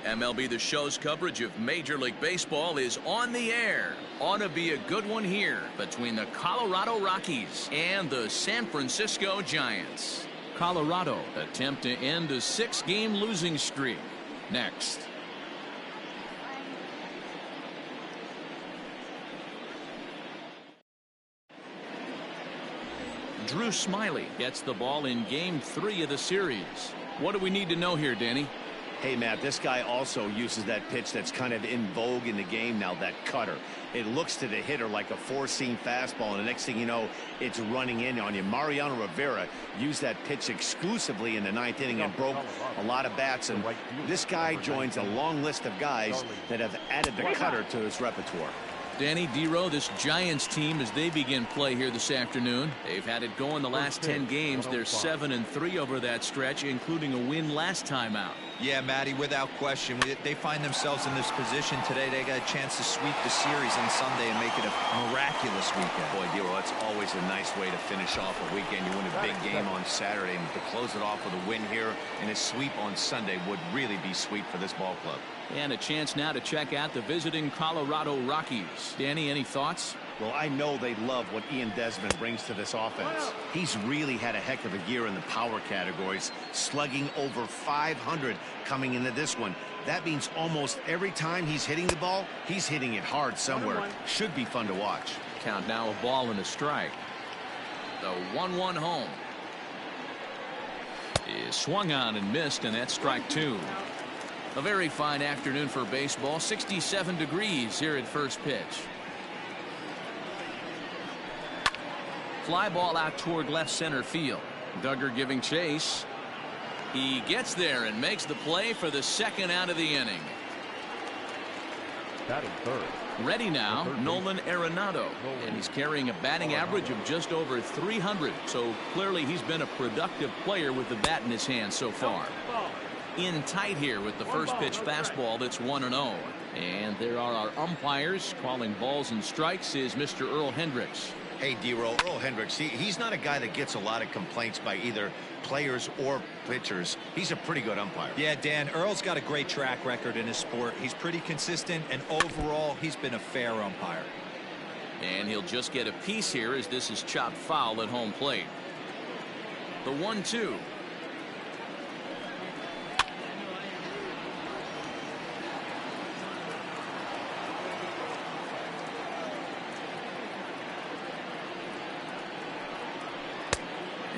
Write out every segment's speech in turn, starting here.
MLB The Show's coverage of Major League Baseball is on the air. Ought to be a good one here between the Colorado Rockies and the San Francisco Giants. Colorado attempt to end a 6-game losing streak. Next. Drew Smyly gets the ball in Game 3 of the series. What do we need to know here, Danny? Hey, Matt, this guy also uses that pitch that's kind of in vogue in the game now, that cutter. It looks to the hitter like a four-seam fastball, and the next thing you know, it's running in on you. Mariano Rivera used that pitch exclusively in the 9th inning and broke a lot of bats, and this guy joins a long list of guys that have added the cutter to his repertoire. Danny, D-Row, this Giants team, as they begin play here this afternoon, they've had it going the last 10 games. They're 7-3 over that stretch, including a win last time out. Yeah, Matty, without question. They find themselves in this position today. They got a chance to sweep the series on Sunday and make it a miraculous weekend. Boy, D-Row, that's always a nice way to finish off a weekend. You win a big game on Saturday, and to close it off with a win here and a sweep on Sunday would really be sweet for this ball club. And a chance now to check out the visiting Colorado Rockies. Danny, any thoughts? Well, I know they love what Ian Desmond brings to this offense. He's really had a heck of a year in the power categories, slugging over 500 coming into this one. That means almost every time he's hitting the ball, he's hitting it hard somewhere. Should be fun to watch. Count now, a ball and a strike. The 1-1 home is swung on and missed, and that's strike 2. A very fine afternoon for baseball. 67 degrees here at first pitch. Fly ball out toward left center field. Duggar giving chase. He gets there and makes the play for the second out of the inning. Batting third. Ready now, Nolan Arenado, and he's carrying a batting average of just over 300. So clearly he's been a productive player with the bat in his hand so far. In tight here with the first pitch fastball that's 1-0. And there are our umpires calling balls and strikes is Mr. Earl Hendricks. Hey, D-Row, Earl Hendricks, he's not a guy that gets a lot of complaints by either players or pitchers. He's a pretty good umpire. Yeah, Dan, Earl's got a great track record in his sport. He's pretty consistent, and overall, he's been a fair umpire. And he'll just get a piece here as this is chopped foul at home plate. The 1-2.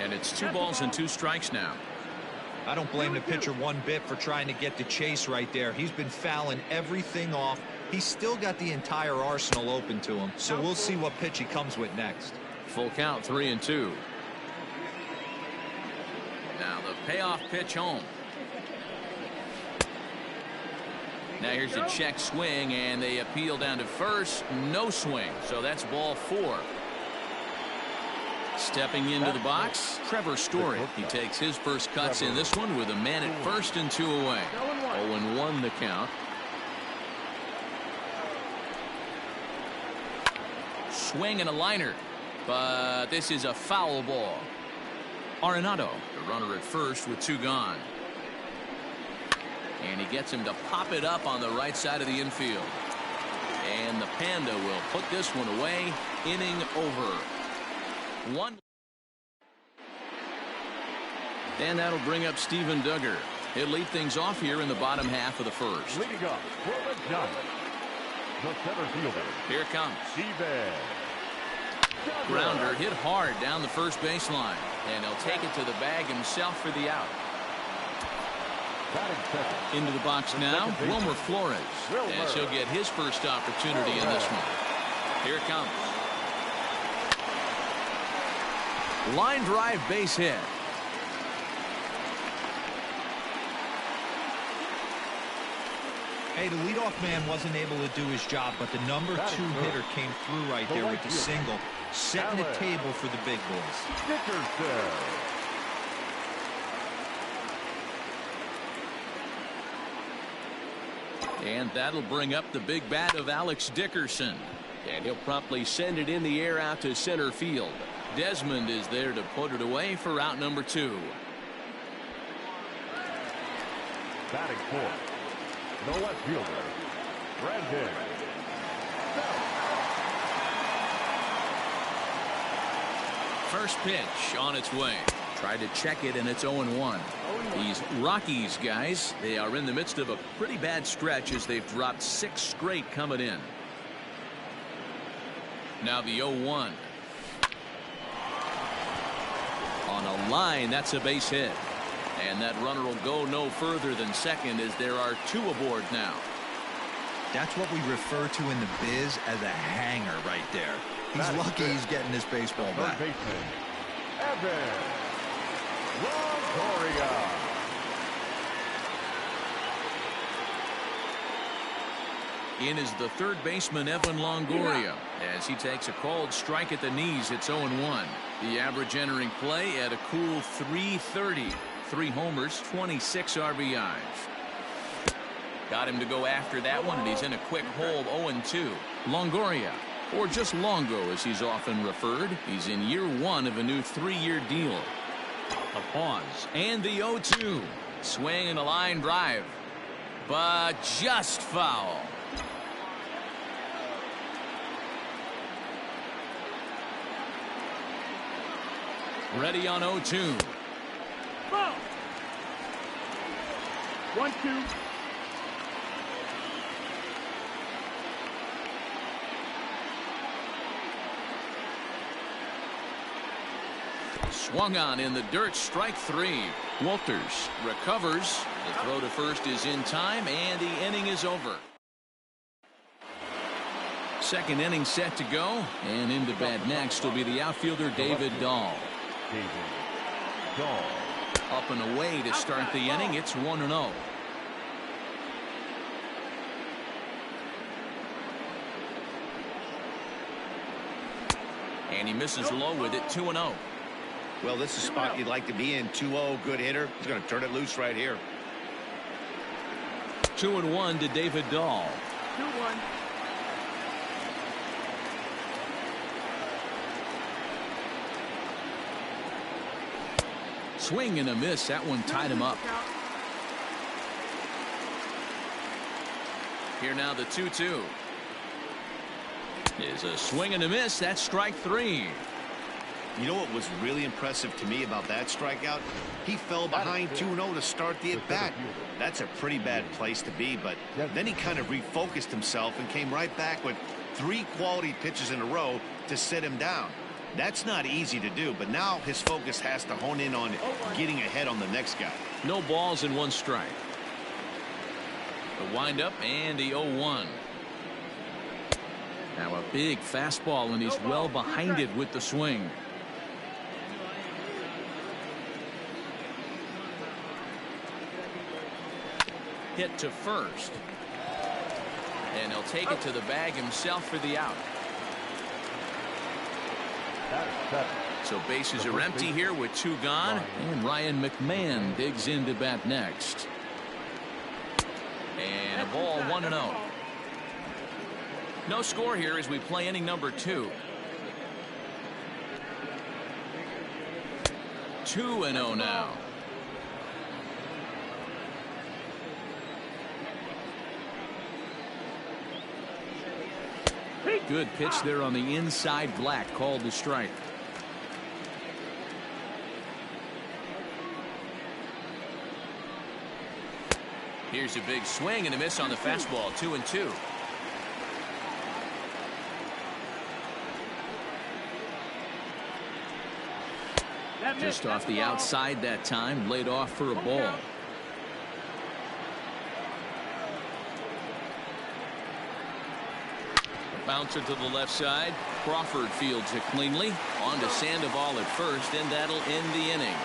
And it's 2 balls and 2 strikes now. I don't blame the pitcher one bit for trying to get the chase right there. He's been fouling everything off. He's still got the entire arsenal open to him. So we'll see what pitch he comes with next. Full count, 3-2. Now the payoff pitch home. Now here's a check swing, and they appeal down to first. No swing. So that's ball 4. Stepping into the box, Trevor Story. He takes his first cuts in this one with a man at first and 2 away. 0-1 the count. Swing and a liner, but this is a foul ball. Arenado, the runner at first with 2 gone. And he gets him to pop it up on the right side of the infield. And the Panda will put this one away. Inning over. 1. And that'll bring up Steven Duggar. He'll lead things off here in the bottom half of the first. Leading up for the Giants, the center fielder. Here comes. Steven. Grounder hit hard down the first baseline. And he'll take it to the bag himself for the out. Into the box now, Wilmer Flores. As he'll get his first opportunity in this one. Here it comes. Line drive base hit. Hey, the leadoff man wasn't able to do his job, but the number 2 hitter came through right there with the single, setting the table for the big boys. And that'll bring up the big bat of Alex Dickerson. And he'll promptly send it in the air out to center field. Desmond is there to put it away for out number 2. Batting 4th, The left fielder, Brandon. First pitch on its way. Tried to check it, and it's 0-1. These Rockies guys, they are in the midst of a pretty bad stretch as they've dropped 6 straight coming in. Now the 0-1. On a line, that's a base hit. And that runner will go no further than second as there are 2 aboard now. That's what we refer to in the biz as a hanger right there. He's lucky he's getting this baseball back. Third baseman, Evan Longoria. In is the third baseman, Evan Longoria, as he takes a called strike at the knees. It's 0-1. The average entering play at a cool .330. 3 homers, 26 RBIs. Got him to go after that one, and he's in a quick hold. 0-2. Longoria, or just Longo as he's often referred. He's in year 1 of a new 3-year deal. A pause, and the 0-2. Swing and a line drive, but just foul. Ready on 0-2. 1-2. Swung on in the dirt, strike 3. Walters recovers. The throw to first is in time, and the inning is over. Second inning set to go, and into bat next will be the outfielder David Dahl. Up and away to start the inning. It's 1-0. And he misses low with it. 2-0. Well, this is a spot you'd like to be in. 2-0, good hitter. He's going to turn it loose right here. 2-1 to David Dahl. 2-1. Swing and a miss. That one tied him up. Here now the 2-2. Is a swing and a miss. That's strike 3. You know what was really impressive to me about that strikeout? He fell behind 2-0 to start the at-bat. That's a pretty bad place to be, but then he kind of refocused himself and came right back with 3 quality pitches in a row to set him down. That's not easy to do, but now his focus has to hone in on getting ahead on the next guy. No balls and 1 strike. The windup and the 0-1. Now a big fastball, and he's well behind it with the swing. Hit to first. And he'll take it to the bag himself for the out. So bases are empty here with 2 gone, and Ryan McMahon digs into bat next. And a ball, 1-0. No score here as we play inning number 2. 2-0 now. Good pitch there on the inside. Black called the strike. Here's a big swing and a miss on the fastball. 2-2. Just off the outside that time. Laid off for a ball. Bouncer to the left side. Crawford fields it cleanly. On to Sandoval at first, and that'll end the inning.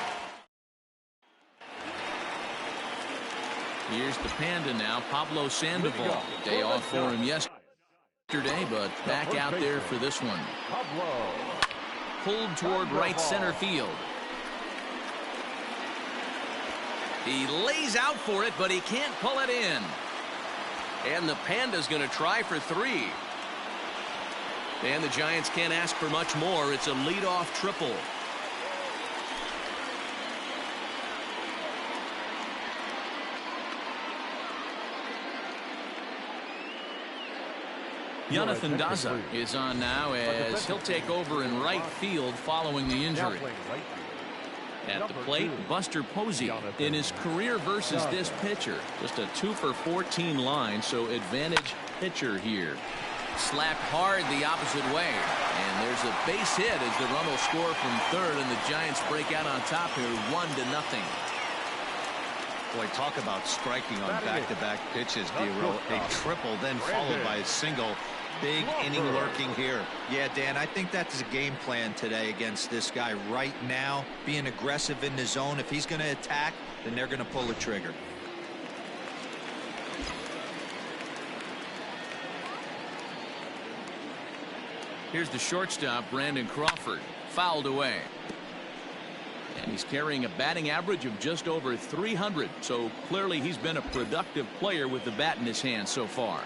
Here's the Panda now, Pablo Sandoval. Day off for him yesterday, but back out there for this one. Pulled toward right center field. He lays out for it, but he can't pull it in. And the Panda's going to try for 3. And the Giants can't ask for much more. It's a leadoff triple. Jonathan Daza is on now as he'll take over in right field following the injury. At the plate, Buster Posey in his career versus this pitcher. Just a 2 for 14 line, so advantage pitcher here. Slapped hard the opposite way. And there's a base hit as the run will score from third, and the Giants break out on top here 1-0. Boy, talk about striking on back-to-back pitches, D-Roll. A triple, then followed by a single. Big inning lurking here. Yeah, Dan, I think that's a game plan today against this guy right now. Being aggressive in the zone. If he's going to attack, then they're going to pull the trigger. Here's the shortstop, Brandon Crawford. Fouled away. And he's carrying a batting average of just over 300. So clearly he's been a productive player with the bat in his hand so far.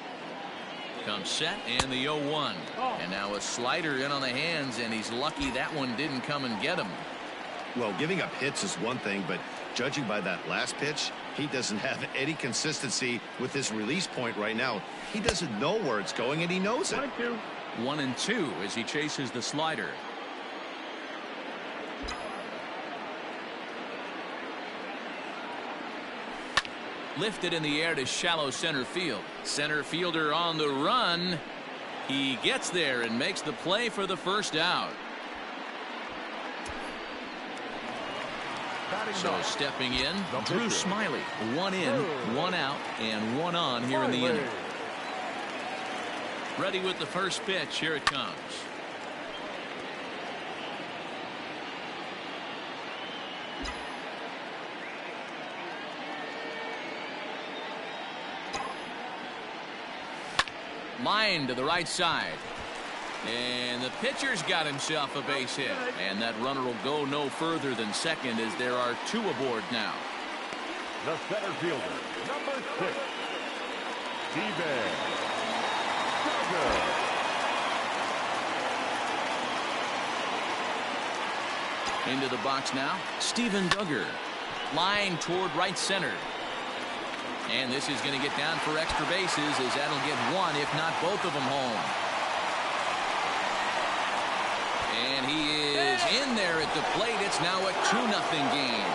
Comes set and the 0-1. And now a slider in on the hands, and he's lucky that one didn't come and get him. Well, giving up hits is one thing, but judging by that last pitch, he doesn't have any consistency with his release point right now. He doesn't know where it's going, and he knows it. 1-2 as he chases the slider. Lifted in the air to shallow center field. Center fielder on the run. He gets there and makes the play for the first out. So stepping in, Drew Smiley. 1 in, 1 out, and 1 on here in the inning. Ready with the first pitch. Here it comes. Line to the right side. And the pitcher's got himself a base hit. And that runner will go no further than second as there are 2 aboard now. The center fielder, number 6, Steven Duggar. Into the box now, Steven Duggar. Line toward right center. And this is going to get down for extra bases as that'll get 1, if not both of them home. And he is in there at the plate. It's now a 2-0 game.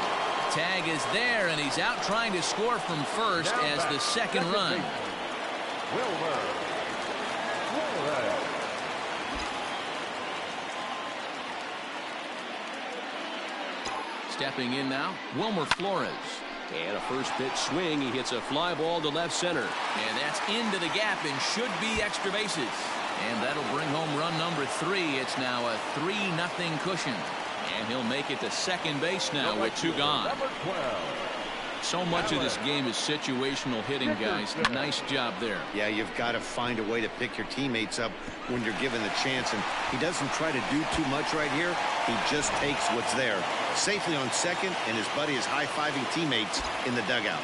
Tag is there, and he's out trying to score from first as the second run. Wilmer. Stepping in now, Wilmer Flores. And a first pitch swing. He hits a fly ball to left center. And that's into the gap and should be extra bases. And that'll bring home run number 3. It's now a 3-0 cushion. And he'll make it to second base now with 2 gone. So much of this game is situational hitting, guys. Nice job there. Yeah, you've got to find a way to pick your teammates up when you're given the chance. And he doesn't try to do too much right here. He just takes what's there. Safely on second, and his buddy is high-fiving teammates in the dugout.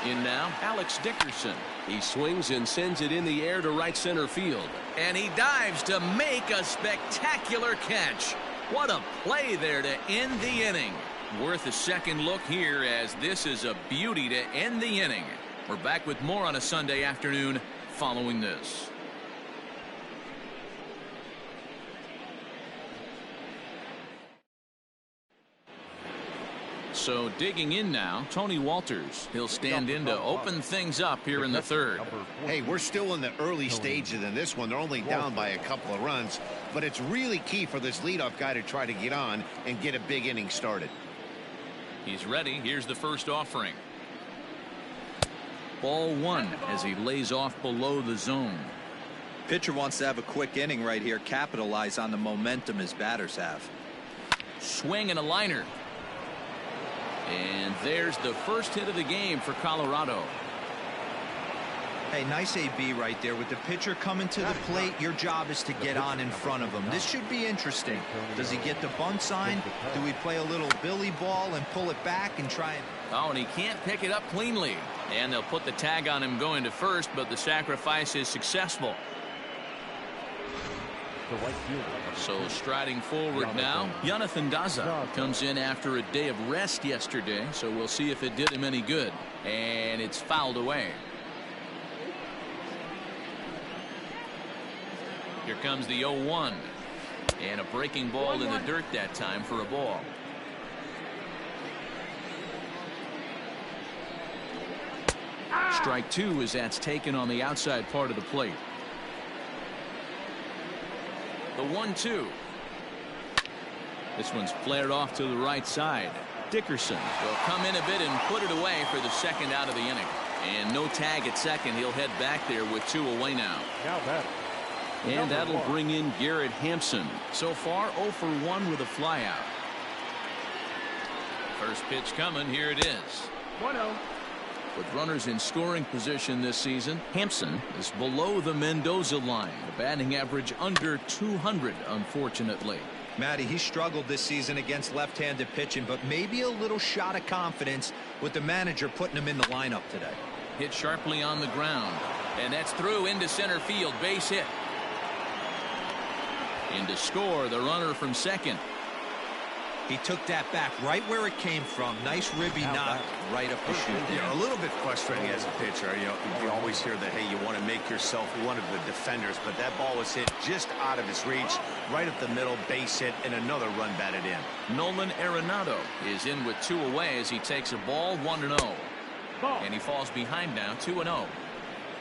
In now, Alex Dickerson. He swings and sends it in the air to right center field. And he dives to make a spectacular catch. What a play there to end the inning. Worth a second look here, as this is a beauty to end the inning. We're back with more on a Sunday afternoon following this. So digging in now, Tony Walters. He'll stand in to open things up here in the third. Hey, we're still in the early stages in this one. They're only down by a couple of runs, but it's really key for this leadoff guy to try to get on and get a big inning started. He's ready. Here's the first offering. Ball 1 as he lays off below the zone. Pitcher wants to have a quick inning right here, capitalize on the momentum his batters have. Swing and a liner. And there's the first hit of the game for Colorado. Hey, nice AB right there. With the pitcher coming to the plate, your job is to get on in front of him. This should be interesting. Does he get the bunt sign? Do we play a little billy ball and pull it back and try and... Oh, and he can't pick it up cleanly. And they'll put the tag on him going to first, but the sacrifice is successful. The right fielder. So striding forward now, Jonathan Daza comes in after a day of rest yesterday, so we'll see if it did him any good. And it's fouled away. Here comes the 0-1. And a breaking ball in the dirt that time for a ball. Strike two as that's taken on the outside part of the plate. The 1-2. This one's flared off to the right side. Dickerson will come in a bit and put it away for the second out of the inning. And no tag at second. He'll head back there with two away now. And that'll bring in Garrett Hampson. So far 0 for 1 with a flyout. First pitch coming. Here it is. 1-0. With runners in scoring position this season, Hampson is below the Mendoza line. The batting average under 200, unfortunately. Matty, he struggled this season against left-handed pitching, but maybe a little shot of confidence with the manager putting him in the lineup today. Hit sharply on the ground. And that's through into center field. Base hit. In to score the runner from second. He took that back right where it came from. Nice ribby knock right up the chute. Yeah, a little bit frustrating as a pitcher. You always hear that, hey, you want to make yourself one of the defenders, but that ball was hit just out of his reach, right up the middle, base hit, and another run batted in. Nolan Arenado is in with two away as he takes a ball 1-0. And he falls behind now 2-0.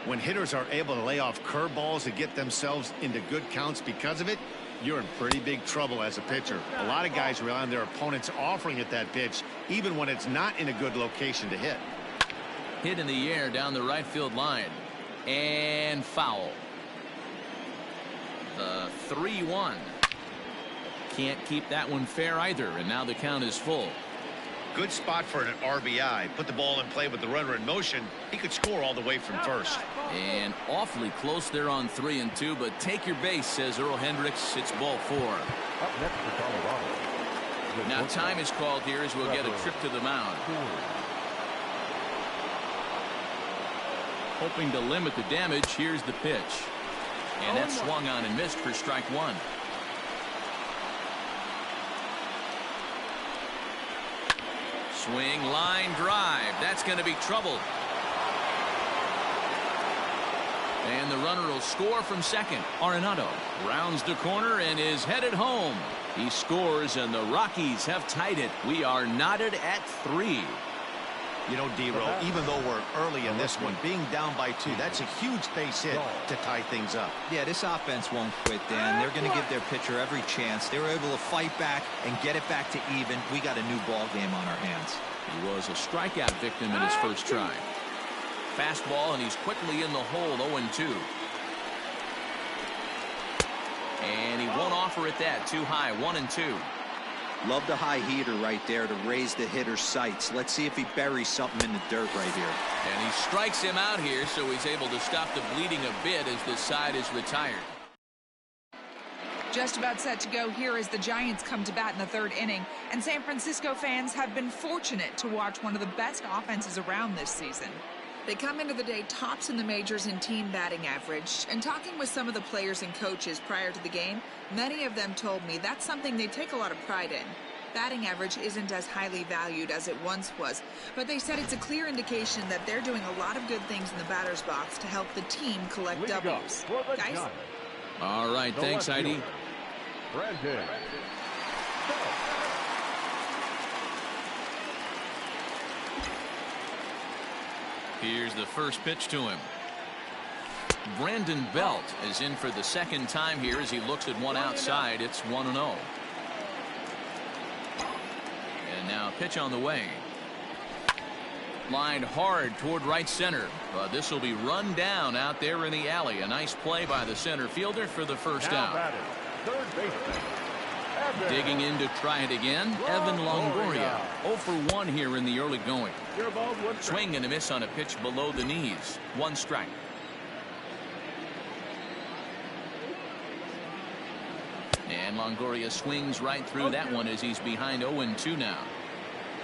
When hitters are able to lay off curveballs and get themselves into good counts because of it, you're in pretty big trouble as a pitcher. A lot of guys rely on their opponents offering at that pitch, even when it's not in a good location to hit. Hit in the air down the right field line. And foul. The 3-1. Can't keep that one fair either, and now the count is full. Good spot for an RBI. Put the ball in play with the runner in motion. He could score all the way from first. And awfully close there on 3 and 2, but take your base, says Earl Hendricks. It's ball 4. Up next for Colorado. Now time is called here as we'll get a trip to the mound. Hoping to limit the damage. Here's the pitch. And that's swung on and missed for strike one. Swing, line drive. That's going to be trouble. And the runner will score from second. Arenado rounds the corner and is headed home. He scores and the Rockies have tied it. We are knotted at 3. You know, D-Row, even though we're early in this one, being down by 2, that's a huge base hit to tie things up. Yeah, this offense won't quit, Dan. They're going to give their pitcher every chance. They were able to fight back and get it back to even. We got a new ball game on our hands. He was a strikeout victim in his first try. Fastball, and he's quickly in the hole, 0-2. And he won't offer it that. Too high, 1-2. Love the high heater right there to raise the hitter's sights. Let's see if he buries something in the dirt right here. And he strikes him out here, so he's able to stop the bleeding a bit as this side is retired. Just about set to go here as the Giants come to bat in the third inning. And San Francisco fans have been fortunate to watch one of the best offenses around this season. They come into the day tops in the majors in team batting average. And talking with some of the players and coaches prior to the game, many of them told me that's something they take a lot of pride in. Batting average isn't as highly valued as it once was, but they said it's a clear indication that they're doing a lot of good things in the batter's box to help the team collect W's. Guys? All right, thanks, Heidi. Brandon. Here's the first pitch to him. Brandon Belt is in for the second time here as he looks at one outside. It's 1-0. And now pitch on the way. Lined hard toward right center. But this will be run down out there in the alley. A nice play by the center fielder for the first out. Third baseman. Digging in to try it again, Evan Longoria. 0 for 1 here in the early going. Swing and a miss on a pitch below the knees. 1 strike. And Longoria swings right through that one as he's behind 0-2 now.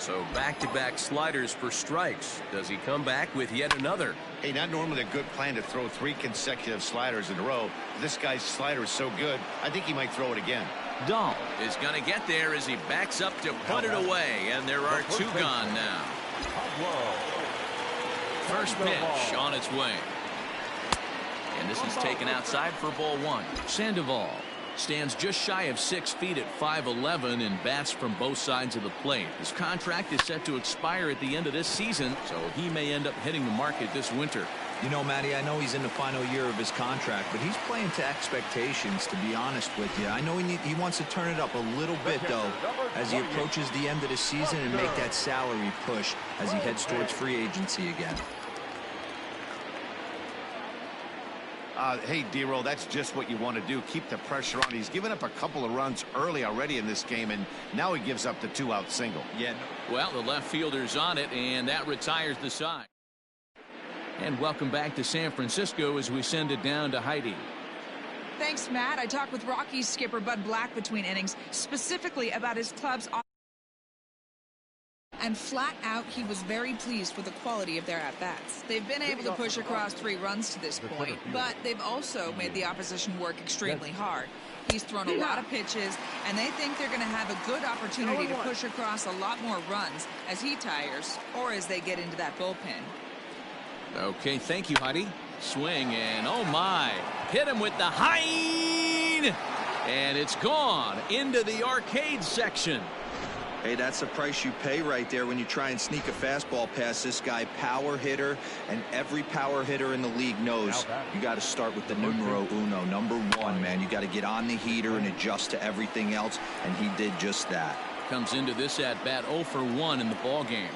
So back-to-back sliders for strikes. Does he come back with yet another? Hey, not normally a good plan to throw 3 consecutive sliders in a row. This guy's slider is so good, I think he might throw it again. Dahl is going to get there as he backs up to put it away, and there are 2 gone now. First pitch on its way. And this is taken outside for ball 1. Sandoval stands just shy of 6 feet at 5'11" and bats from both sides of the plate. His contract is set to expire at the end of this season, so he may end up hitting the market this winter. You know, Matty, I know he's in the final year of his contract, but he's playing to expectations, to be honest with you. I know he wants to turn it up a little bit, though, as he approaches the end of the season and make that salary push as he heads towards free agency again. Hey, D-Roll, that's just what you want to do. Keep the pressure on. He's given up a couple of runs early already in this game, and now he gives up the 2-out single. Yeah. Well, the left fielder's on it, and that retires the side. And welcome back to San Francisco as we send it down to Heidi. Thanks, Matt. I talked with Rockies skipper Bud Black between innings, specifically about his club's offense. And flat out, he was very pleased with the quality of their at-bats. They've been able to push across 3 runs to this point, but they've also made the opposition work extremely hard. He's thrown a lot of pitches, and they think they're going to have a good opportunity to push across a lot more runs as he tires or as they get into that bullpen. Okay, thank you, Heidi. Swing, and oh my, hit him with the high, and it's gone into the arcade section. Hey, that's the price you pay right there when you try and sneak a fastball past this guy. Power hitter, and every power hitter in the league knows you got to start with the numero uno, number 1, man. You got to get on the heater and adjust to everything else, and he did just that. Comes into this at bat 0 for 1 in the ball game.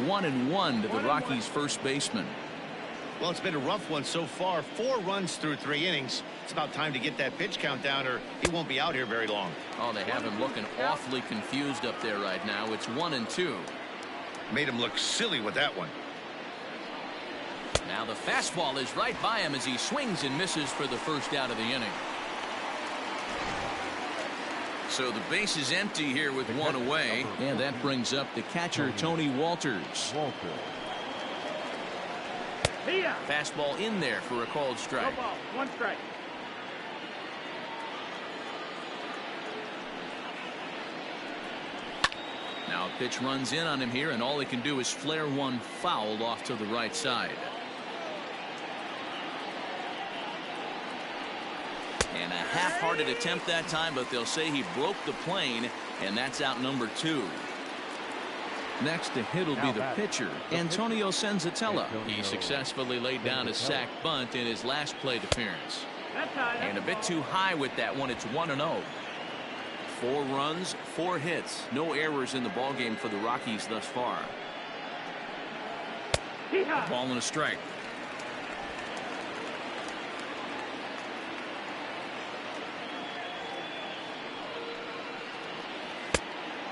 1-1 to the Rockies' first baseman. Well, it's been a rough one so far. 4 runs through 3 innings. It's about time to get that pitch count down, or he won't be out here very long. Oh, they have him looking awfully confused up there right now. It's 1-2. Made him look silly with that one. Now the fastball is right by him as he swings and misses for the first out of the inning. So the base is empty here with 1 away, and that brings up the catcher, Tony Walters. Fastball in there for a called strike. 1 strike. Now a pitch runs in on him here, and all he can do is flare one foul off to the right side. And a half-hearted attempt that time, but they'll say he broke the plane, and that's out number 2. Next to hit will be the pitcher, Antonio Senzatella. He successfully laid down a sac bunt in his last plate appearance. And a bit too high with that one. It's 1-0. 4 runs, 4 hits. No errors in the ballgame for the Rockies thus far. A ball and a strike.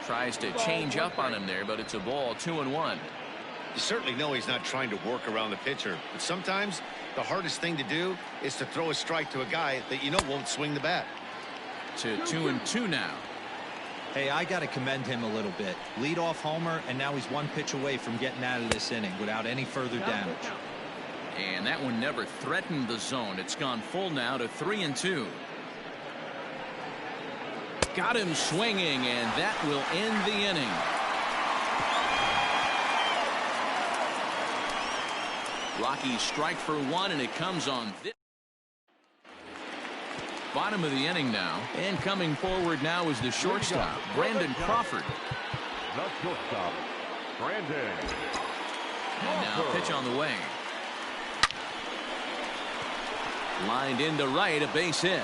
Tries to change up on him there, but it's a ball. 2-1. You certainly know he's not trying to work around the pitcher, but sometimes the hardest thing to do is to throw a strike to a guy that you know won't swing the bat. To 2-2 now. Hey, I got to commend him a little bit. Leadoff homer, and now he's 1 pitch away from getting out of this inning without any further damage. And that one never threatened the zone. It's gone full now to 3-2. Got him swinging, and that will end the inning. Rockies strike for 1, and it comes on this. Bottom of the inning now, and coming forward now is the shortstop, Brandon Crawford. The shortstop, Brandon. And now pitch on the way. Lined into right, a base hit.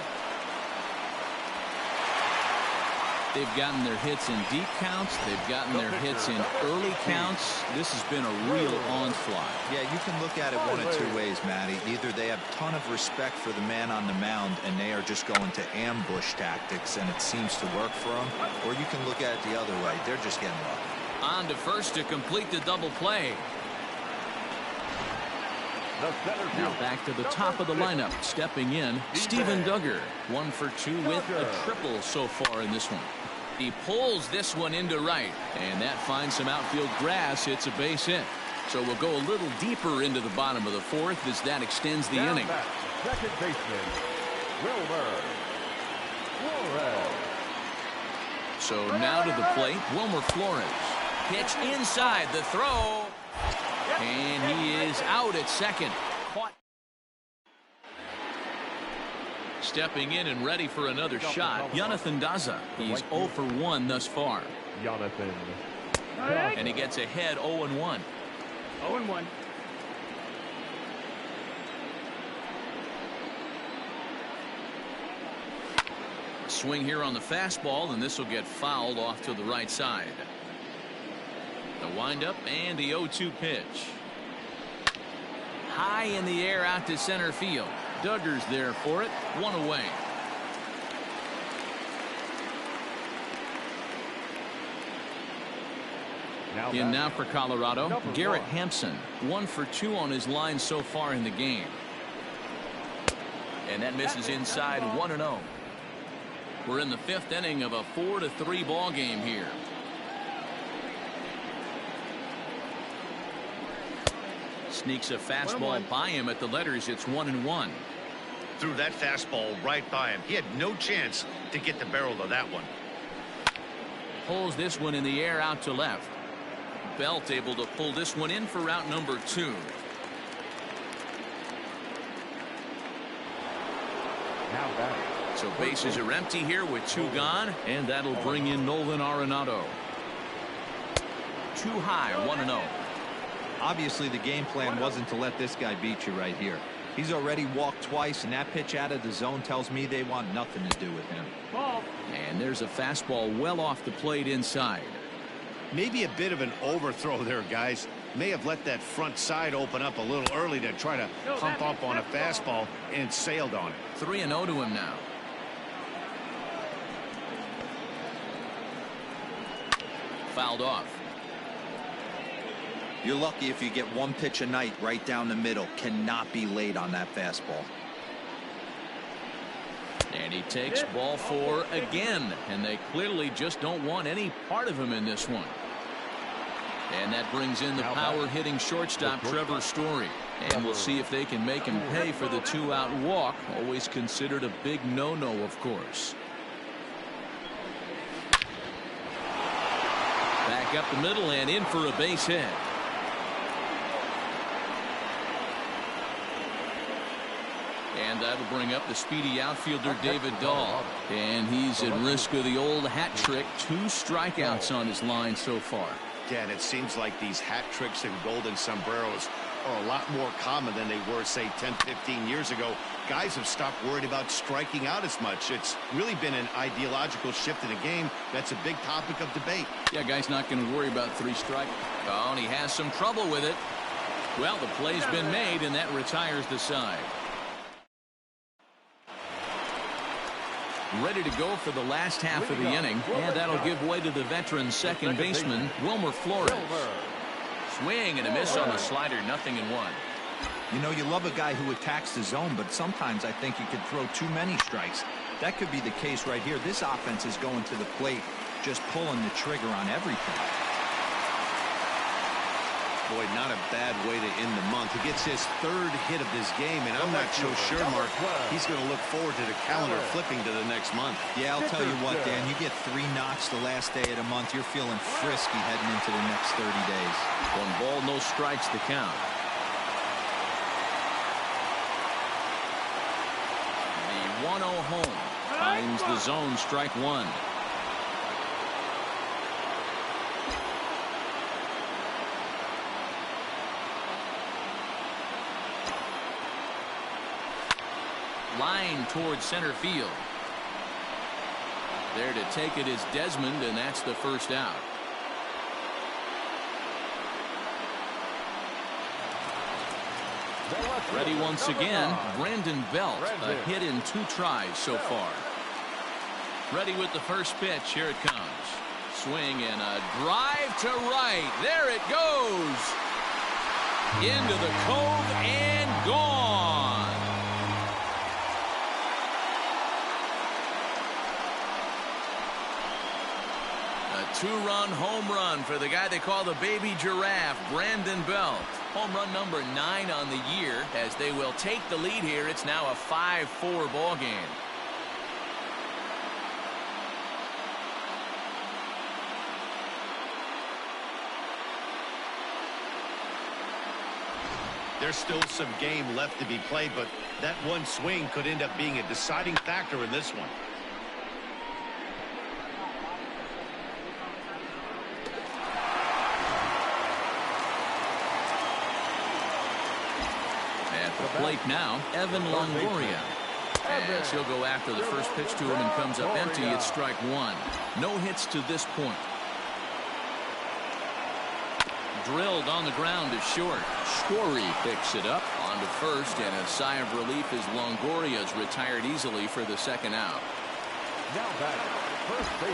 They've gotten their hits in deep counts. They've gotten their hits in early counts. This has been a real onslaught. Yeah, you can look at it one of 2 ways, Matty. Either they have a ton of respect for the man on the mound, and they are just going to ambush tactics, and it seems to work for them. Or you can look at it the other way. They're just getting lucky. On to first to complete the double play. Now back to the top of the lineup. Stepping in, Steven Duggar. 1 for 2 with a triple so far in this one. He pulls this one into right, and that finds some outfield grass. It's a base hit. So we'll go a little deeper into the bottom of the fourth as that extends the inning. Back, second baseman, Wilmer Flores. So now to the plate, Wilmer Flores. Pitch inside, the throw. And he is out at second. Caught. Stepping in and ready for another shot, Jonathan Daza. He's 0 for 1 thus far. Jonathan. And he gets ahead 0-1. 0-1. Swing here on the fastball, and this will get fouled off to the right side. The windup and the 0-2 pitch. High in the air out to center field. Duggar's there for it. One away. Now for Colorado, Garrett Hampson. 1 for 2 on his line so far in the game. And that misses inside 1-0. We're in the 5th inning of a 4-3 ball game here. Sneaks a fastball by him at the letters. It's 1-1. Threw that fastball right by him. He had no chance to get the barrel of that one. Pulls this one in the air out to left. Belt able to pull this one in for route number 2. So bases are empty here with 2 gone, and that'll bring in Nolan Arenado. Too high, 1-0. Obviously, the game plan wasn't to let this guy beat you right here. He's already walked twice, and that pitch out of the zone tells me they want nothing to do with him. And there's a fastball well off the plate inside. Maybe a bit of an overthrow there, guys. May have let that front side open up a little early to try to pump up on a fastball and sailed on it. 3-0 to him now. Fouled off. You're lucky if you get 1 pitch a night right down the middle. Cannot be late on that fastball. And he takes ball 4 again, and they clearly just don't want any part of him in this one. And that brings in the power-hitting shortstop Trevor Story. And we'll see if they can make him pay for the 2-out walk. Always considered a big no-no, of course. Back up the middle and in for a base hit. And that'll bring up the speedy outfielder David Dahl. And he's at risk of the old hat trick. 2 strikeouts on his line so far. Yeah, and it seems like these hat tricks and golden sombreros are a lot more common than they were, say, 10, 15 years ago. Guys have stopped worried about striking out as much. It's really been an ideological shift in the game. That's a big topic of debate. Yeah, guy's not going to worry about 3 strikes. Oh, and he has some trouble with it. Well, the play's been made, and that retires the side. Ready to go for the last half of the inning, and that'll give way to the veteran second baseman Wilmer Flores. Swing and a miss on the slider, 0-1. You know, you love a guy who attacks the zone, but sometimes I think you could throw too many strikes. That could be the case right here. This offense is going to the plate, just pulling the trigger on everything. Boy, not a bad way to end the month. He gets his 3rd hit of this game, and I'm not so sure, Mark, he's going to look forward to the calendar flipping to the next month. Yeah, I'll tell you what, Dan, you get 3 knocks the last day of the month, you're feeling frisky heading into the next 30 days. 1 ball, no strikes to count. The 1-0 home finds the zone, strike 1. Line towards center field. There to take it is Desmond, and that's the first out. Ready once again, Brandon Belt. A hit in 2 tries so far. Ready with the first pitch. Here it comes. Swing and a drive to right. There it goes. Into the cove and gone. A two-run home run for the guy they call the baby giraffe, Brandon Belt. Home run number 9 on the year as they will take the lead here. It's now a 5-4 ball game. There's still some game left to be played, but that one swing could end up being a deciding factor in this one. At the plate now, Evan Longoria. As he'll go after the first pitch to him and comes up empty. It's strike one. No hits to this point. Drilled on the ground to short. Story picks it up onto first, and a sigh of relief as Longoria's retired easily for the second out.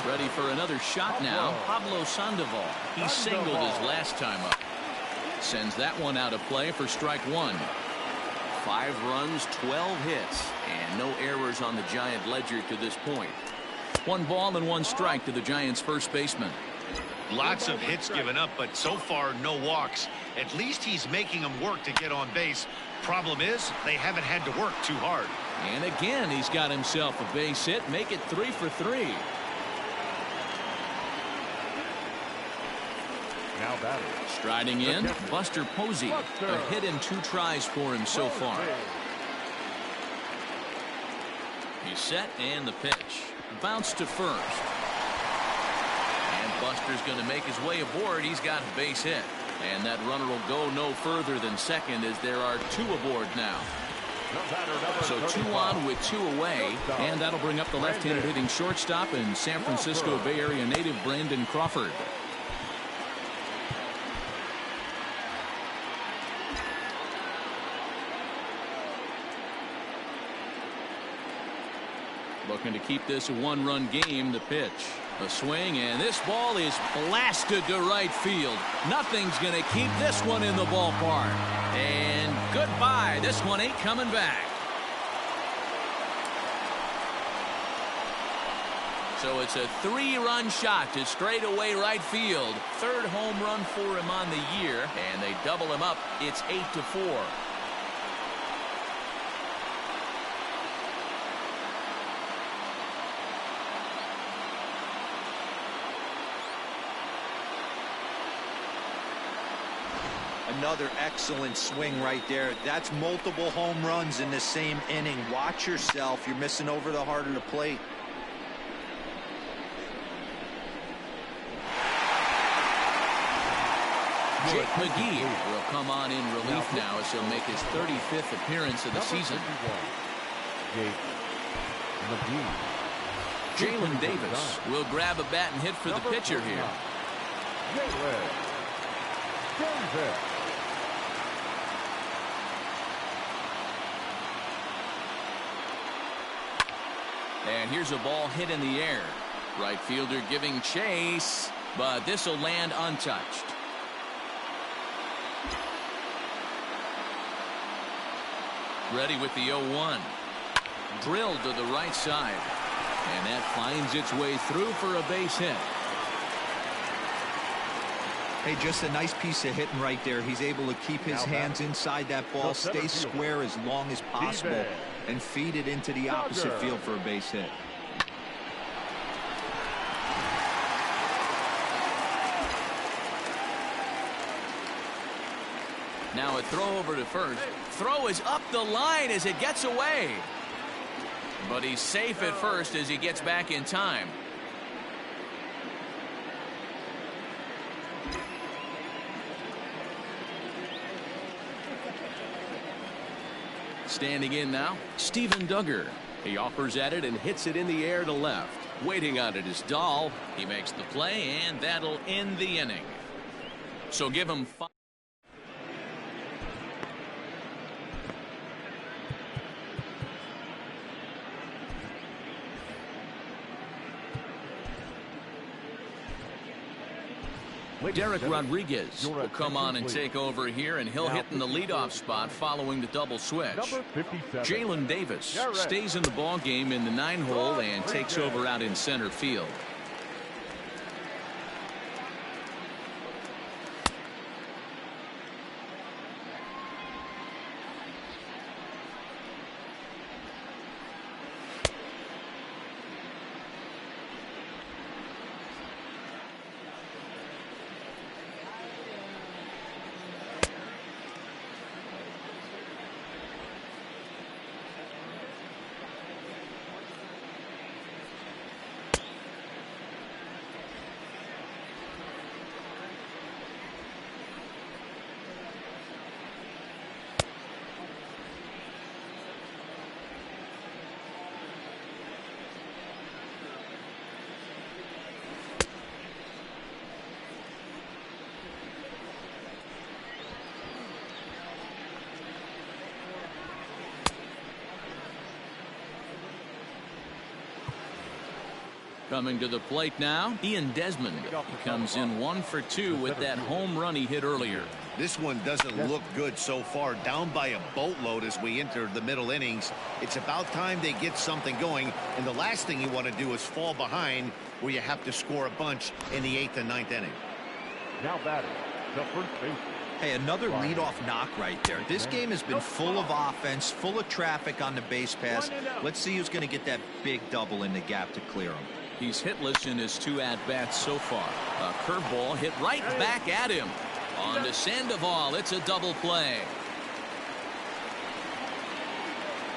Ready for another shot now. Pablo Sandoval. He singled his last time up. Sends that one out of play for strike one. 5 runs, 12 hits, and no errors on the Giant ledger to this point. 1 ball and 1 strike to the Giants' first baseman. Lots of hits given up, but so far no walks. At least he's making them work to get on base. Problem is, they haven't had to work too hard. And again, he's got himself a base hit. Make it 3 for 3. Now batting. Striding in, Buster Posey. A hit in 2 tries for him so far. He's set, and the pitch. Bounce to first. Buster's going to make his way aboard. He's got a base hit. And that runner will go no further than second as there are 2 aboard now. So 2 on with 2 away. And that'll bring up the left-handed hitting shortstop and San Francisco Bay Area native Brandon Crawford. Looking to keep this a 1-run game. The pitch. A swing, and this ball is blasted to right field. Nothing's going to keep this one in the ballpark. And goodbye. This one ain't coming back. So it's a 3-run shot to straightaway right field. 3rd home run for him on the year, and they double him up. It's 8-4. Another excellent swing right there. That's multiple home runs in the same inning. Watch yourself. You're missing over the heart of the plate. Jake McGee will come on in relief now as he'll make his 35th appearance of the season. Jalen Davis will grab a bat and hit for the pitcher here. And here's a ball hit in the air. Right fielder giving chase, but this will land untouched. Ready with the 0-1. Drilled to the right side. And that finds its way through for a base hit. Hey, just a nice piece of hitting right there. He's able to keep his hands inside that ball, stay square as long as possible, and feed it into the opposite field for a base hit. Now a throw over to first. Throw is up the line as it gets away. But he's safe at first as he gets back in time. Standing in now, Steven Duggar. He offers at it and hits it in the air to left. Waiting on it is Dahl. He makes the play, and that'll end the inning. So give him 5. Derek Rodriguez will come on and take over here, and he'll hit in the leadoff spot following the double switch. Jalen Davis stays in the ball game in the 9-hole and takes over out in center field. Coming to the plate now, Ian Desmond. He comes in 1 for 2 with that home run he hit earlier. This one doesn't look good so far. Down by a boatload as we enter the middle innings. It's about time they get something going. And the last thing you want to do is fall behind where you have to score a bunch in the 8th and 9th inning. Now batting, the first baseman. Hey, another leadoff knock right there. This game has been full of offense, full of traffic on the base pass. Let's see who's going to get that big double in the gap to clear him. He's hitless in his 2 at-bats so far. A curveball hit right back at him. On to Sandoval. It's a double play.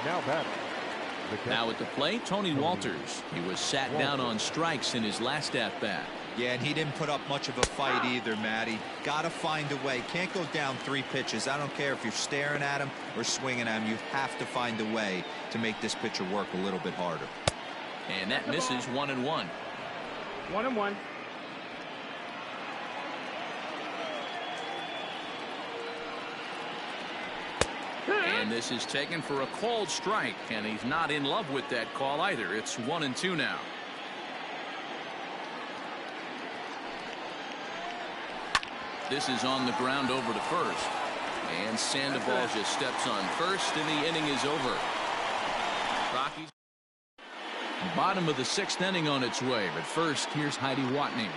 Now batting. Now at the plate, Tony Walters. He was sat down on strikes in his last at-bat. Yeah, and he didn't put up much of a fight either, Matty. Got to find a way. Can't go down 3 pitches. I don't care if you're staring at him or swinging at him. You have to find a way to make this pitcher work a little bit harder. And that misses 1-1. 1-1. And this is taken for a called strike, and he's not in love with that call either. It's 1-2 now. This is on the ground over to first. And Sandoval just steps on first, and the inning is over. Rockies. Bottom of the 6th inning on its way, but first, here's Heidi Watney.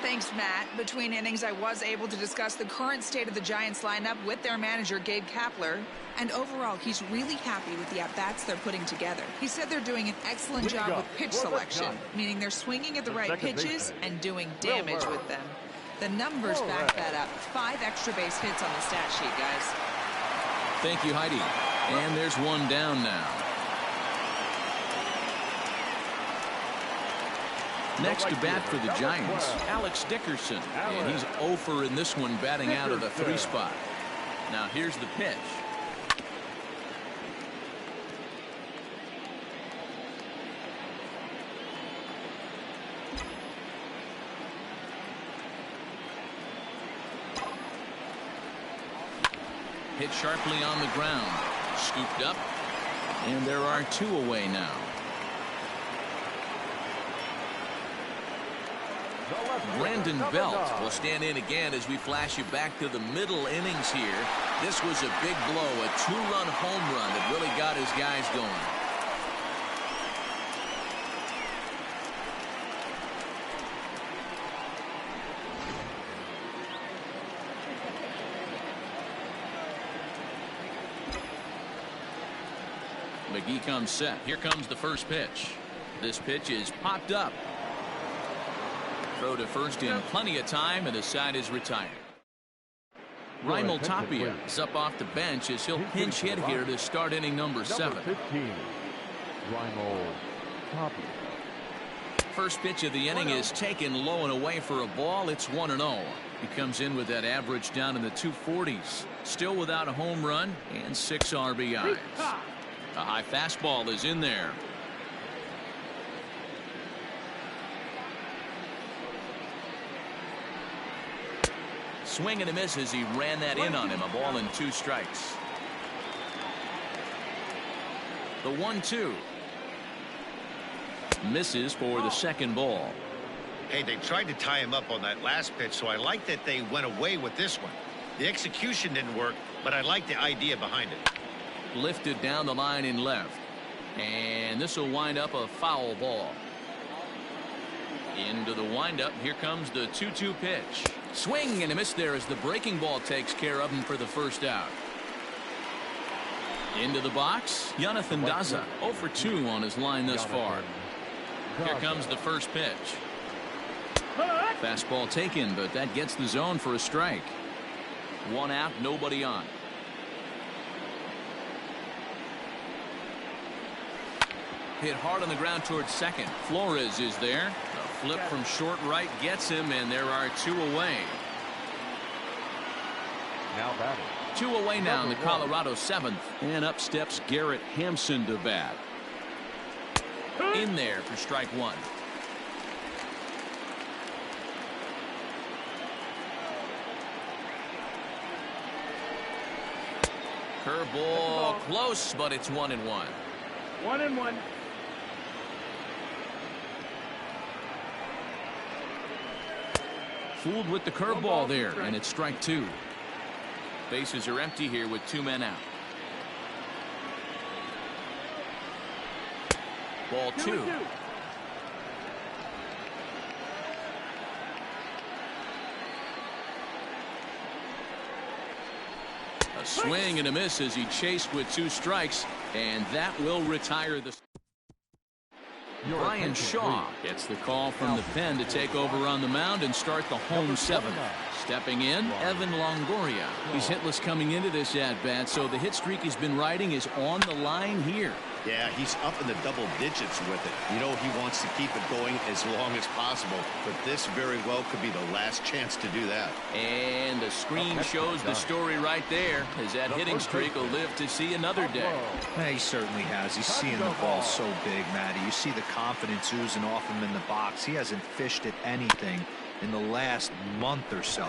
Thanks, Matt. Between innings, I was able to discuss the current state of the Giants lineup with their manager, Gabe Kapler. And overall, he's really happy with the at-bats they're putting together. He said they're doing an excellent job with pitch selection, meaning they're swinging at the right pitches and doing damage with them. The numbers back that up. 5 extra base hits on the stat sheet, guys. Thank you, Heidi. And there's one down now. Next to bat for the Giants, Alex Dickerson. And he's 0 for in this one, batting out of the 3 spot. Now here's the pitch. Hit sharply on the ground. Scooped up. And there are 2 away now. Brandon Belt will stand in again as we flash you back to the middle innings here. This was a big blow, a 2-run home run that really got his guys going. McGee comes set. Here comes the first pitch. This pitch is popped up. Throw to first in plenty of time, and the side is retired. Raimel Tapia is up off the bench as he'll pinch hit here to start inning number 7. 15, Raimel Tapia. First pitch of the inning is taken low and away for a ball. It's 1-0. He comes in with that average down in the 240s. Still without a home run and 6 RBIs. A high fastball is in there. Swing and a miss as he ran that in on him. A ball and 2 strikes. The 1-2. Misses for the second ball. Hey, they tried to tie him up on that last pitch, so I like that they went away with this one. The execution didn't work, but I like the idea behind it. Lifted down the line in left. And this will wind up a foul ball. Into the windup. Here comes the 2-2 pitch. Swing and a miss there as the breaking ball takes care of him for the first out. Into the box, Jonathan Daza, 0 for 2 on his line thus far. Here comes the first pitch. Fastball taken, but that gets the zone for a strike. 1 out, nobody on. Hit hard on the ground towards second. Flores is there. A flip from short right gets him, and there are 2 away. Now batting. 2 away now in the Colorado 7th. And up steps Garrett Hampson to bat. In there for strike 1. Curveball close, but it's 1-1. 1-1. fooled with the curveball there, and it's strike two. Bases are empty here with 2 men out. Ball 2. A swing and a miss as he chased with 2 strikes, and that will retire the. Brian Shaw gets the call from the pen to take over on the mound and start the home 7th. Stepping in, Evan Longoria. He's hitless coming into this at-bat, so the hit streak he's been riding is on the line here. Yeah, he's up in the double digits with it. You know, he wants to keep it going as long as possible, but this very well could be the last chance to do that. And the screen shows the story right there, as that hitting streak will live to see another day. Yeah, he certainly has. He's seeing the ball so big, Matty. You see the confidence oozing off him in the box. He hasn't fished at anything in the last month or so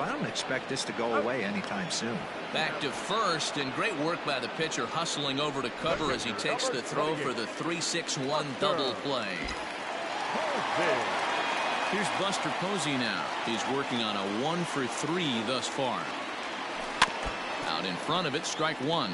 I don't expect this to go away anytime soon. Back to first, and great work by the pitcher hustling over to cover as he takes the throw for the 3-6-1 double play. Here's Buster Posey now. He's working on a 1-for-3 thus far. Out in front of it, strike 1.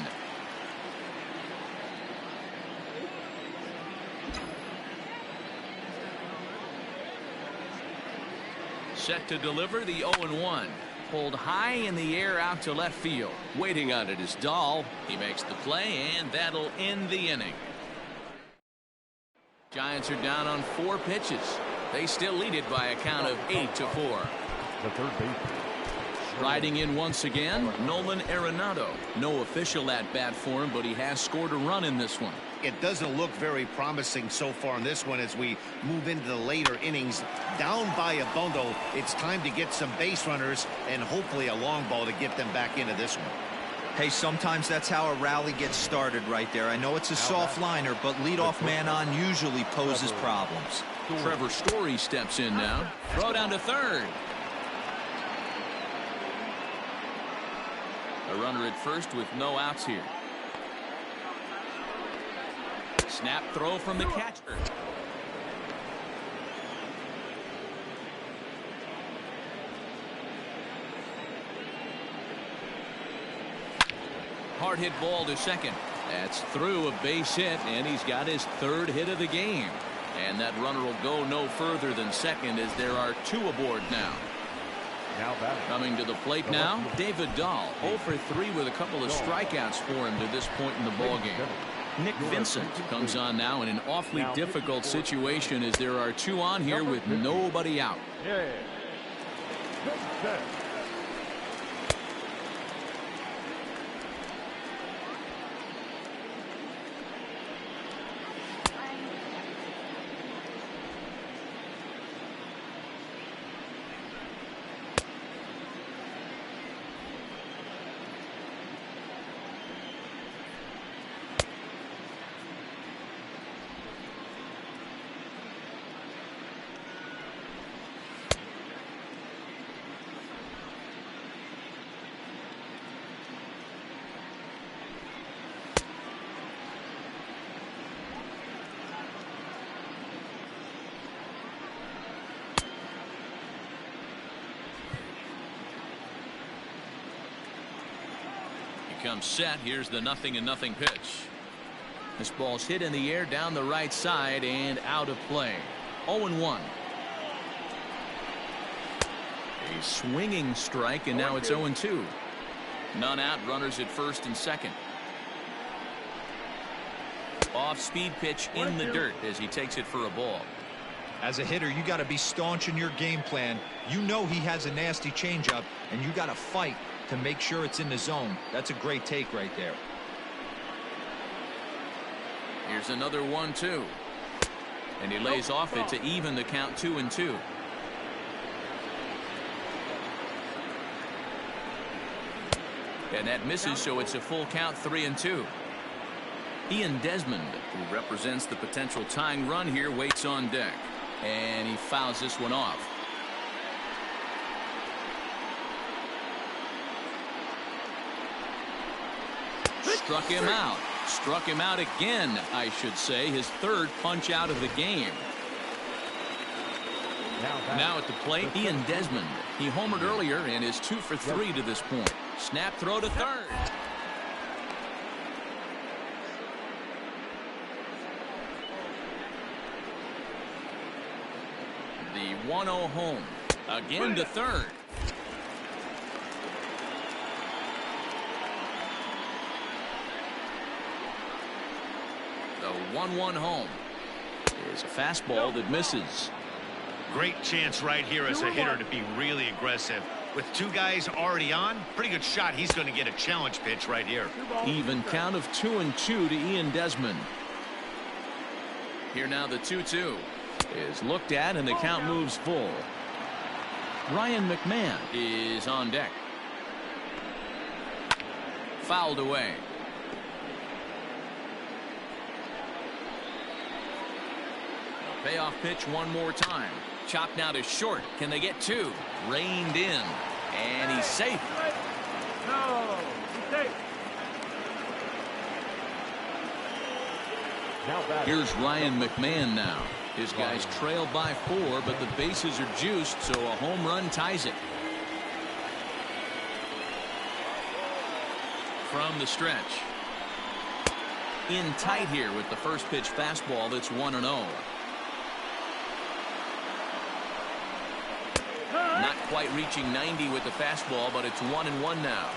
Set to deliver the 0-1. Pulled high in the air out to left field. Waiting on it is Dahl. He makes the play, and that'll end the inning. Giants are down on 4 pitches. They still lead it by a count of 8-4. The third base. Riding in once again, Nolan Arenado. No official at-bat for him, but he has scored a run in this one. It doesn't look very promising so far in this one as we move into the later innings. Down by a bundle, it's time to get some base runners and hopefully a long ball to get them back into this one. Hey, sometimes that's how a rally gets started right there. I know it's a soft liner, but leadoff man on usually poses problems. Trevor Story steps in now. Throw down to third. A runner at first with no outs here. Snap throw from the catcher. Hard hit ball to second. That's through, a base hit, and he's got his 3rd hit of the game. And that runner will go no further than second as there are 2 aboard now. Coming to the plate now, David Dahl, 0 for 3 with a couple of strikeouts for him to this point in the ballgame. Nick Vincent comes on now in an awfully difficult situation as there are 2 on here with nobody out. Comes set. Here's the 0-0 pitch. This ball's hit in the air down the right side and out of play. 0-1. A swinging strike, and now it's 0-2. None out, runners at first and second. Off speed pitch in the dirt as he takes it for a ball. As a hitter, you got to be staunch in your game plan. You know he has a nasty changeup, and you got to fight to make sure it's in the zone. That's a great take right there. Here's another 1-2. And he lays off it to even the count 2-2. And that misses, so it's a full count 3-2. Ian Desmond, who represents the potential tying run here, waits on deck. And he fouls this one off. Struck him out. Struck him out again, I should say. His 3rd punch out of the game. Now at the plate, Ian Desmond. He homered earlier and is 2 for 3 to this point. Snap throw to third. The 1-0 home. Again to third. The 1-1 home is a fastball that misses. Great chance right here as a hitter to be really aggressive. With 2 guys already on, pretty good shot. He's going to get a challenge pitch right here. Even count of 2-2 to Ian Desmond. Here now the 2-2 is looked at and the count moves full. Ryan McMahon is on deck. Fouled away. A payoff pitch one more time. Chopped now to short. Can they get 2? Reined in. And he's safe. No, he's safe. Here's Ryan McMahon now. His guys trail by 4, but the bases are juiced, so a home run ties it. From the stretch. In tight here with the first pitch fastball that's 1-0. Not quite reaching 90 with the fastball, but it's 1-1 now.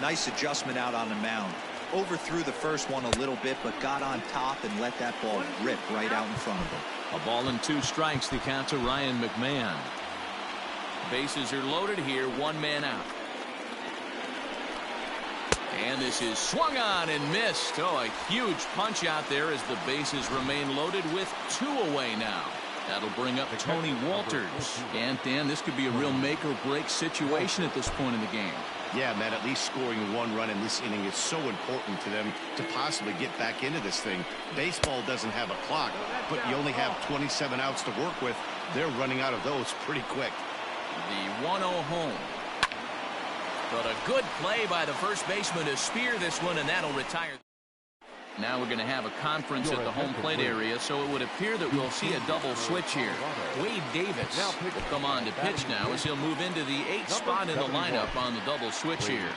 Nice adjustment out on the mound. Overthrew the first one a little bit, but got on top and let that ball rip right out in front of him. A ball and 2 strikes, the count to Ryan McMahon. Bases are loaded here, 1 man out. And this is swung on and missed. Oh, a huge punch out there as the bases remain loaded with 2 away now. That'll bring up Tony Walters. And Dan, this could be a real make or break situation at this point in the game. Yeah, Matt, at least scoring 1 run in this inning is so important to them to possibly get back into this thing. Baseball doesn't have a clock, but you only have 27 outs to work with. They're running out of those pretty quick. The 1-0 home. But a good play by the first baseman to spear this one, and that'll retire. Now we're going to have a conference at the home plate area, so it would appear that we'll see a double switch here. Wade Davis will come on to pitch now as he'll move into the 8th spot in the lineup on the double switch here.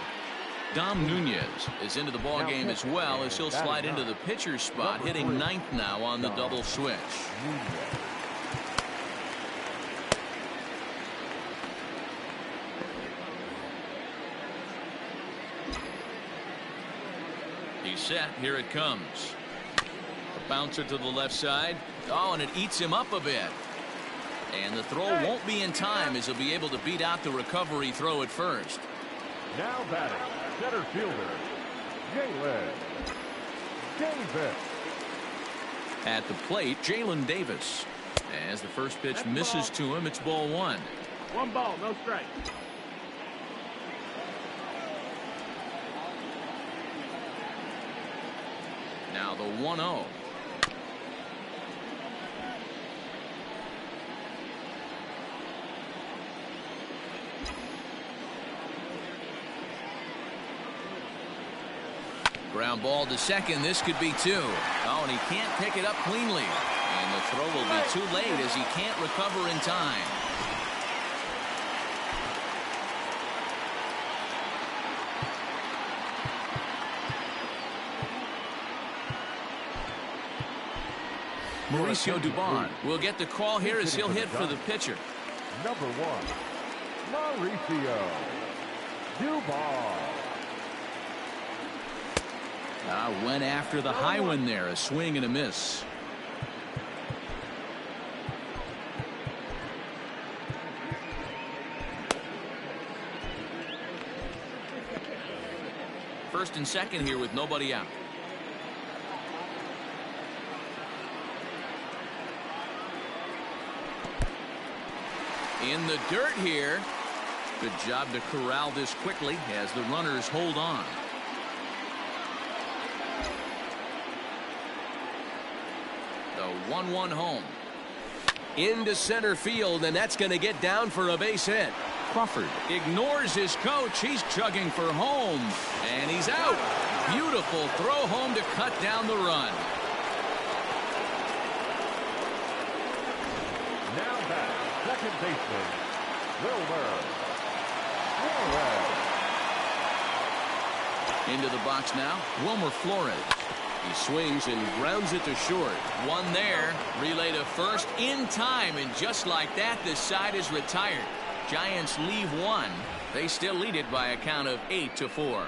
Dom Nunez is into the ball game as well as he'll slide into the pitcher's spot, hitting 9th now on the double switch. He's set. Here it comes. A bouncer to the left side. Oh, and it eats him up a bit. And the throw won't be in time as he'll be able to beat out the recovery throw at first. Now batting, center fielder, Jalen Davis. At the plate, Jalen Davis. As the first pitch misses to him, it's ball 1. 1 ball, no strike. Now the 1-0. Ground ball to second. This could be 2. Oh, and he can't pick it up cleanly. And the throw will be too late as he can't recover in time. Mauricio Dubon will get the call here as he'll hit for the pitcher. Number 1, Mauricio Dubon. Went after the high one there. A swing and a miss. First and second here with nobody out. In the dirt here. Good job to corral this quickly as the runners hold on. The 1-1 home. Into center field, and that's going to get down for a base hit. Crawford ignores his coach. He's chugging for home, and he's out. Beautiful throw home to cut down the run. Now back, second baseman, Wilmer. Into the box now, Wilmer Flores. He swings and grounds it to short. One there, relay to first in time, and just like that, the side is retired. Giants leave one. They still lead it by a count of 8-4.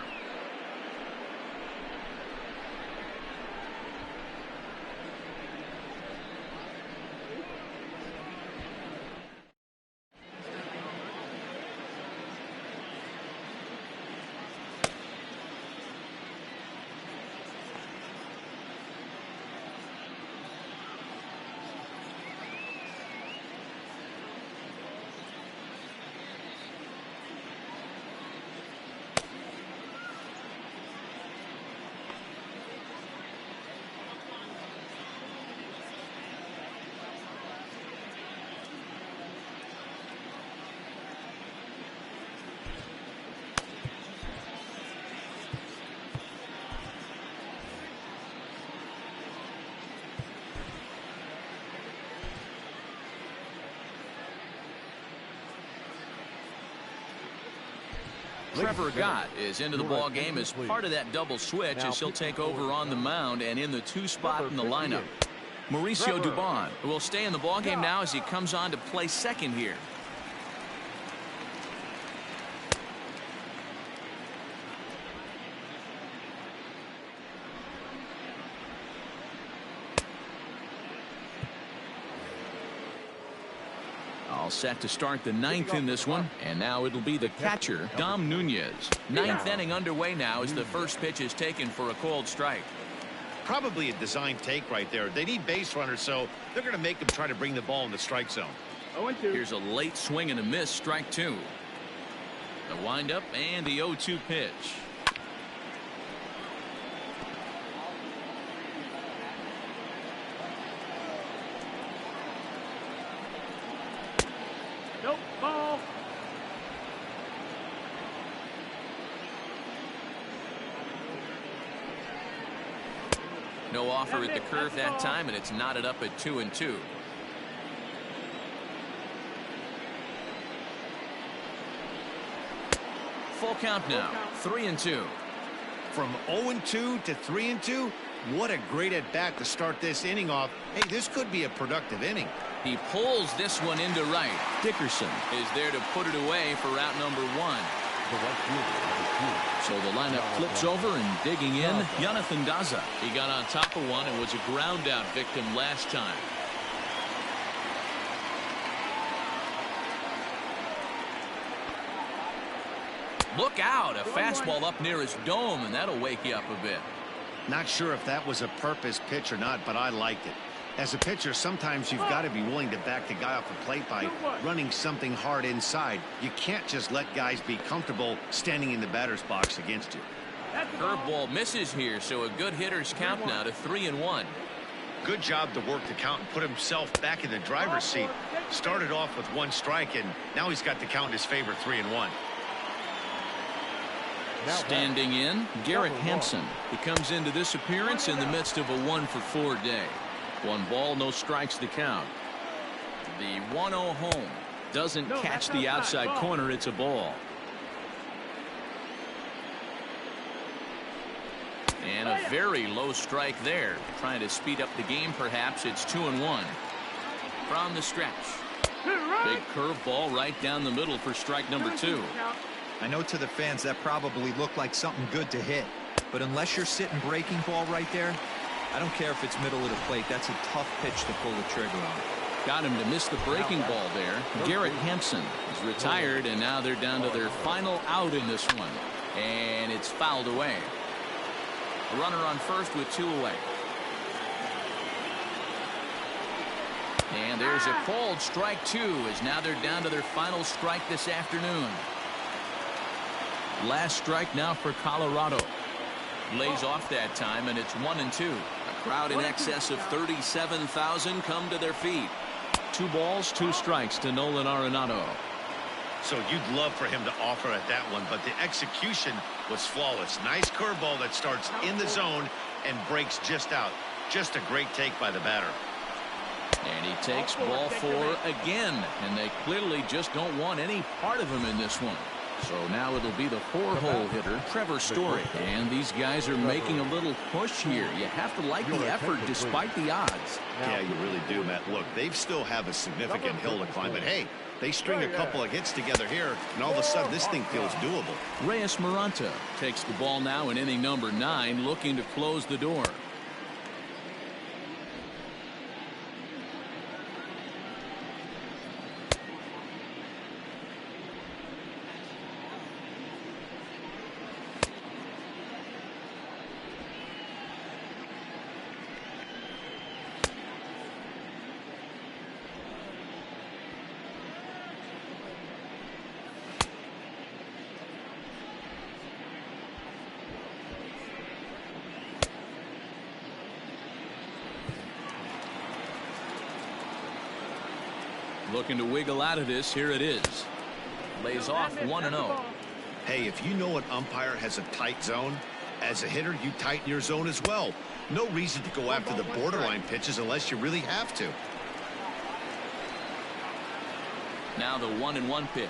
Trevor Gott is into the ball game as part of that double switch as he'll take over on the mound and in the 2 spot in the lineup. Mauricio Dubon will stay in the ball game now as he comes on to play second here. All set to start the 9th in this one, and now it'll be the catcher, Dom Nunez. 9th inning underway now as the first pitch is taken for a called strike. Probably a design take right there. They need base runners, so they're going to make them try to bring the ball in the strike zone. 0-2. Here's a late swing and a miss, strike 2. The windup and the 0-2 pitch. Nope, ball. No offer at the curve that time, and it's knotted up at 2-2. Full count now, 3-2. From 0-2 to 3-2, what a great at bat to start this inning off. Hey, this could be a productive inning. He pulls this one into right. Dickerson is there to put it away for route number 1. So the lineup flips over, and digging in, Jonathan Daza. He got on top of one and was a ground out victim last time. Look out, a fastball up near his dome, and that'll wake you up a bit. Not sure if that was a purpose pitch or not, but I liked it. As a pitcher, sometimes you've got to be willing to back the guy off the plate by running something hard inside. You can't just let guys be comfortable standing in the batter's box against you. Curveball misses here, so a good hitter's count now to 3-1. Good job to work the count and put himself back in the driver's seat. Started off with 1 strike, and now he's got the count in his favor, 3-1. Standing in, Garrett Hampson. He comes into this appearance in the midst of a 1-for-4 day. 1 ball, no strikes to count. The 1-0 home doesn't catch the outside corner. It's a ball. And a very low strike there. Trying to speed up the game, perhaps. It's 2-1. From the stretch. Big curveball right down the middle for strike number 2. I know to the fans that probably looked like something good to hit, but unless you're sitting breaking ball right there, I don't care if it's middle of the plate. That's a tough pitch to pull the trigger on. Got him to miss the breaking ball there. Garrett Hampson is retired, and now they're down to their final out in this one. And it's fouled away. A runner on first with 2 away. And there's a called strike 2 as now they're down to their final strike this afternoon. Last strike now for Colorado. Lays off that time, and it's 1-2. A crowd in excess of 37,000 come to their feet. 2 balls, 2 strikes to Nolan Arenado. So you'd love for him to offer at that one, but the execution was flawless. Nice curveball that starts in the zone and breaks just out. Just a great take by the batter. And he takes ball 4 again, and they clearly just don't want any part of him in this one. So now it'll be the 4-hole hitter, Trevor Story. And these guys are making a little push here. You have to like the effort despite the odds. Yeah, you really do, Matt. Look, they still have a significant hill to climb, but hey, they string a couple of hits together here, and all of a sudden this thing feels doable. Reyes Moranto takes the ball now in inning number 9, looking to close the door. Looking to wiggle out of this. Here it is. Lays off 1-0. Hey, if you know an umpire has a tight zone, as a hitter, you tighten your zone as well. No reason to go after the borderline pitches unless you really have to. Now the 1-1 pitch.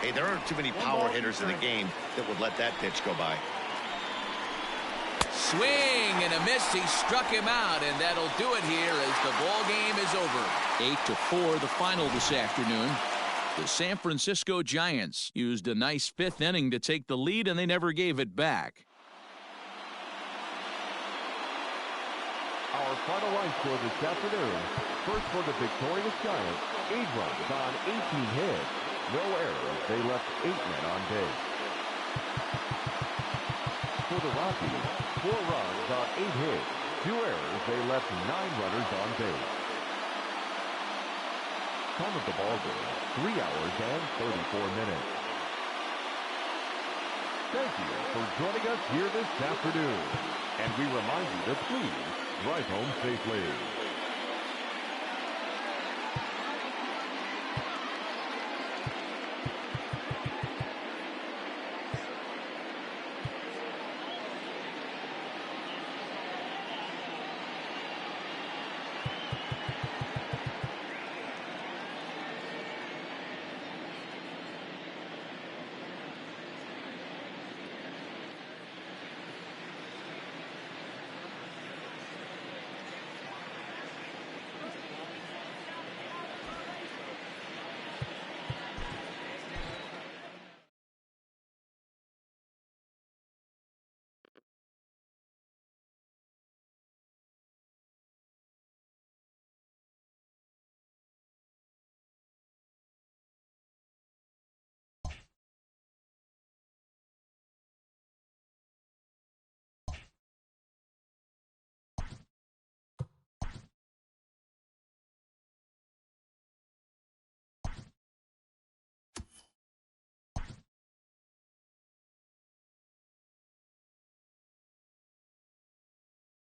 Hey, there aren't too many power hitters in the game that would let that pitch go by. Swing and a miss. He struck him out, and that'll do it here as the ball game is over. 8-4 the final this afternoon. The San Francisco Giants used a nice 5th inning to take the lead, and they never gave it back. Our final line score this afternoon. First for the victorious Giants, 8 runs on 18 hits. No errors. They left 8 men on base. For the Rockies, 4 runs on 8 hits. 2 errors. They left 9 runners on base. Time of the ball game, 3 hours and 34 minutes. Thank you for joining us here this afternoon. And we remind you to please drive home safely.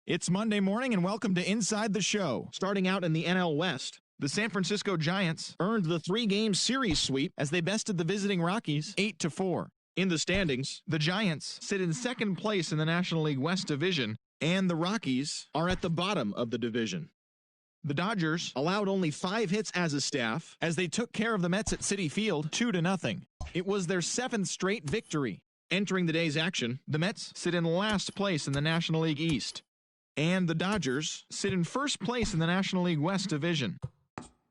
It's Monday morning and welcome to Inside the Show. Starting out in the NL West, the San Francisco Giants earned the 3-game series sweep as they bested the visiting Rockies 8-4. In the standings, the Giants sit in second place in the National League West Division, and the Rockies are at the bottom of the division. The Dodgers allowed only 5 hits as a staff as they took care of the Mets at Citi Field 2-0. It was their 7th straight victory. Entering the day's action, the Mets sit in last place in the National League East, and the Dodgers sit in first place in the National League West Division.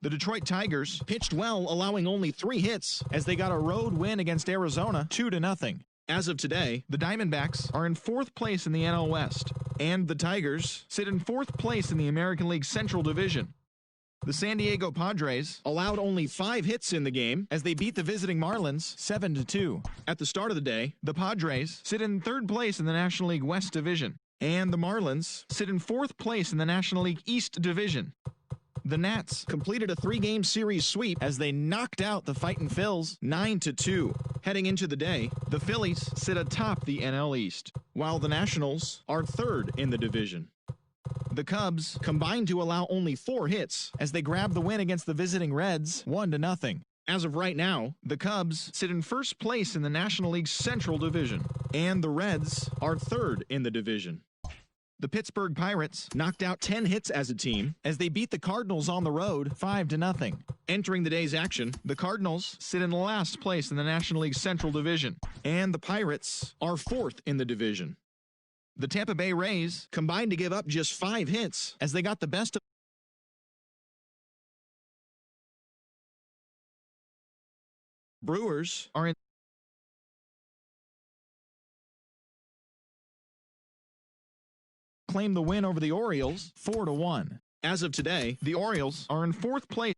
The Detroit Tigers pitched well, allowing only 3 hits as they got a road win against Arizona 2-0. As of today, the Diamondbacks are in 4th place in the NL West, and the Tigers sit in 4th place in the American League Central Division. The San Diego Padres allowed only 5 hits in the game as they beat the visiting Marlins 7-2. At the start of the day, the Padres sit in 3rd place in the National League West Division, and the Marlins sit in 4th place in the National League East Division. The Nats completed a 3-game series sweep as they knocked out the Fightin' Phils 9-2. Heading into the day, the Phillies sit atop the NL East, while the Nationals are 3rd in the division. The Cubs combined to allow only 4 hits as they grabbed the win against the visiting Reds 1-0. As of right now, the Cubs sit in first place in the National League Central Division, and the Reds are 3rd in the division. The Pittsburgh Pirates knocked out 10 hits as a team as they beat the Cardinals on the road 5-0. Entering the day's action, the Cardinals sit in last place in the National League Central Division, and the Pirates are fourth in the division. The Tampa Bay Rays combined to give up just 5 hits as they got the best of Brewers are in claim the win over the Orioles 4-1. As of today, the Orioles are in 4th place.